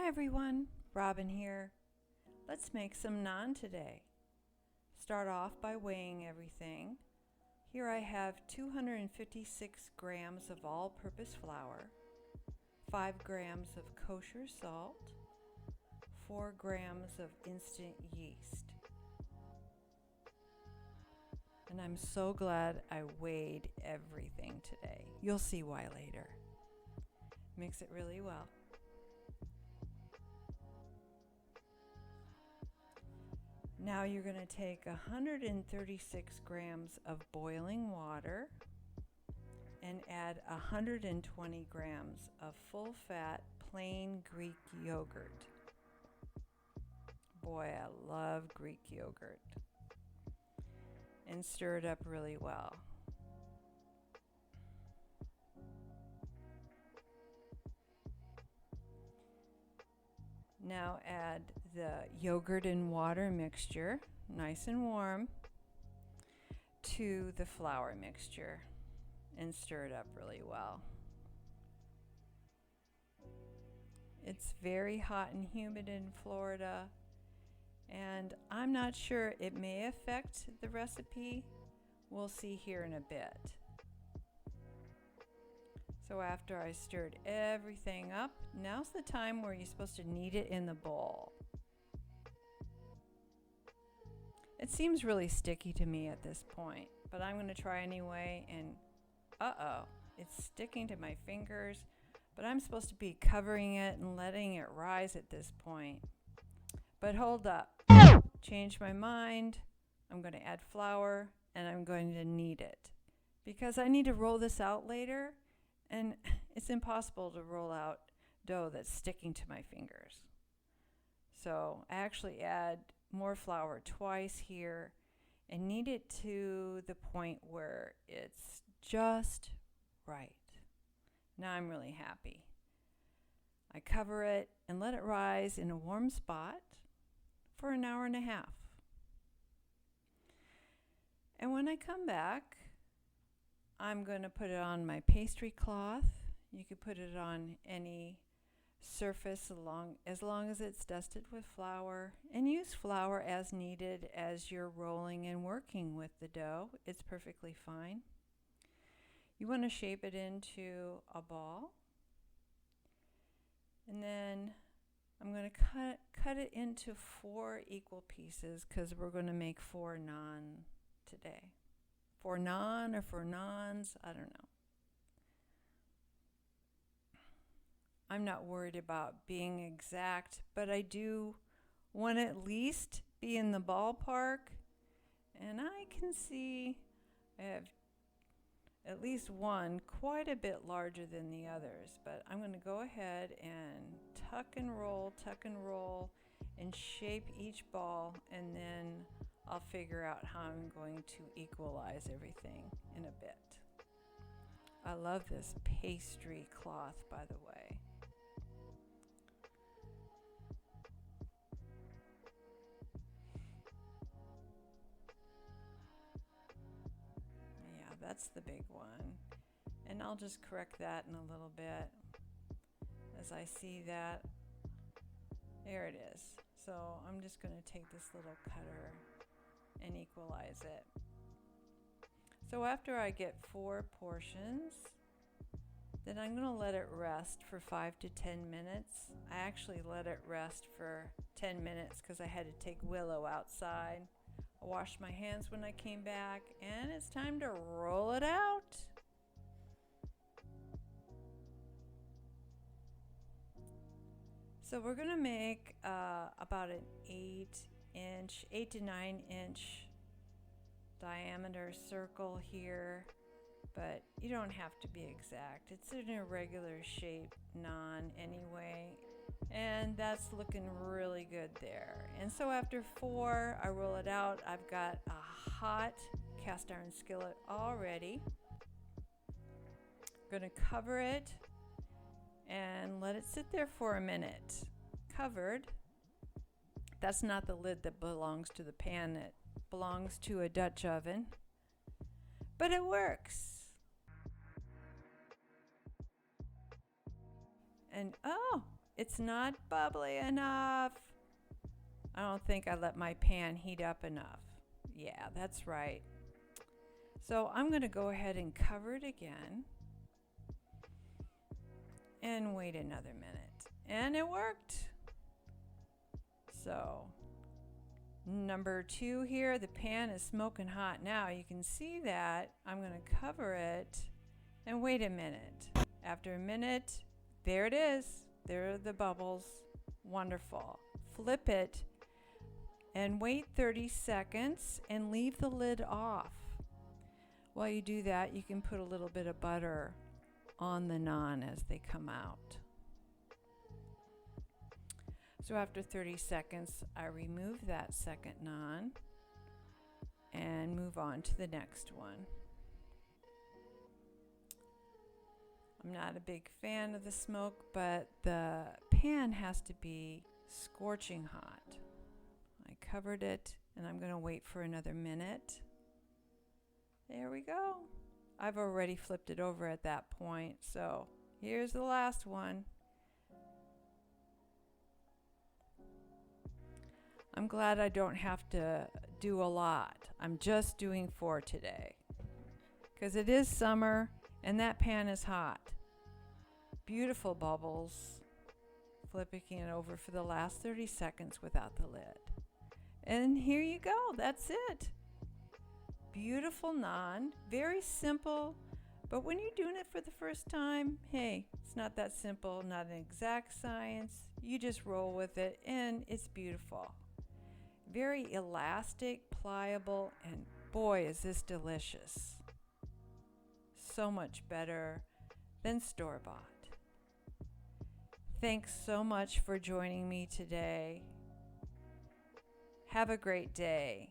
Hi everyone, Robin here. Let's make some naan today. Start off by weighing everything. Here I have 256 grams of all-purpose flour, 5 grams of kosher salt, 4 grams of instant yeast. And I'm so glad I weighed everything today. You'll see why later. Mix it really well. Now you're going to take 136 grams of boiling water and add 120 grams of full-fat plain Greek yogurt. Boy, I love Greek yogurt. And stir it up really well. Now add the yogurt and water mixture, nice and warm, to the flour mixture and stir it up really well. It's very hot and humid in Florida, and I'm not sure, it may affect the recipe. We'll see here in a bit. So after I stirred everything up, now's the time where you're supposed to knead it in the bowl. It seems really sticky to me at this point, but I'm going to try anyway, and it's sticking to my fingers, but I'm supposed to be covering it and letting it rise at this point. But hold up, changed my mind. I'm going to add flour and I'm going to knead it because I need to roll this out later. And it's impossible to roll out dough that's sticking to my fingers. So I actually add more flour twice here and knead it to the point where it's just right. Now I'm really happy. I cover it and let it rise in a warm spot for an hour and a half. And when I come back, I'm going to put it on my pastry cloth. You could put it on any surface as long as it's dusted with flour, and use flour as needed as you're rolling and working with the dough. It's perfectly fine. You want to shape it into a ball, and then I'm going to cut it into 4 equal pieces because we're going to make 4 naan today. 4 naan or 4 naans, I don't know. I'm not worried about being exact, but I do want to at least be in the ballpark. And I can see I have at least one quite a bit larger than the others, but I'm going to go ahead and tuck and roll, and shape each ball, and then I'll figure out how I'm going to equalize everything in a bit. I love this pastry cloth, by the way. Yeah, that's the big one. And I'll just correct that in a little bit as I see that. There it is. So I'm just going to take this little cutter and equalize it. So after I get 4 portions, then I'm going to let it rest for 5 to 10 minutes. I actually let it rest for 10 minutes because I had to take Willow outside. I washed my hands when I came back, and it's time to roll it out. So we're going to make about an 8 to 9 inch diameter circle here, but you don't have to be exact. It's an irregular shape naan anyway, and that's looking really good there. And so after 4, I roll it out. I've got a hot cast iron skillet already. I'm going to cover it and let it sit there for a minute. Covered. That's not the lid that belongs to the pan. It belongs to a Dutch oven. But it works. And It's not bubbly enough. I don't think I let my pan heat up enough. Yeah, that's right. So I'm going to go ahead and cover it again and wait another minute. And it worked. So number 2 here, the pan is smoking hot now. You can see that. I'm going to cover it and wait a minute. After a minute, there it is. There are the bubbles. Wonderful. Flip it and wait 30 seconds and leave the lid off. While you do that, you can put a little bit of butter on the naan as they come out. So after 30 seconds, I remove that second naan and move on to the next one. I'm not a big fan of the smoke, but the pan has to be scorching hot. I covered it and I'm going to wait for another minute. There we go. I've already flipped it over at that point, so here's the last one. I'm glad I don't have to do a lot. I'm just doing 4 today because it is summer and that pan is hot. Beautiful bubbles. Flipping it over for the last 30 seconds without the lid. And here you go. That's it. Beautiful naan. Very simple. But when you're doing it for the first time, hey, it's not that simple, not an exact science. You just roll with it and it's beautiful. Very elastic, pliable, and boy, is this delicious. So much better than store-bought. Thanks so much for joining me today. Have a great day.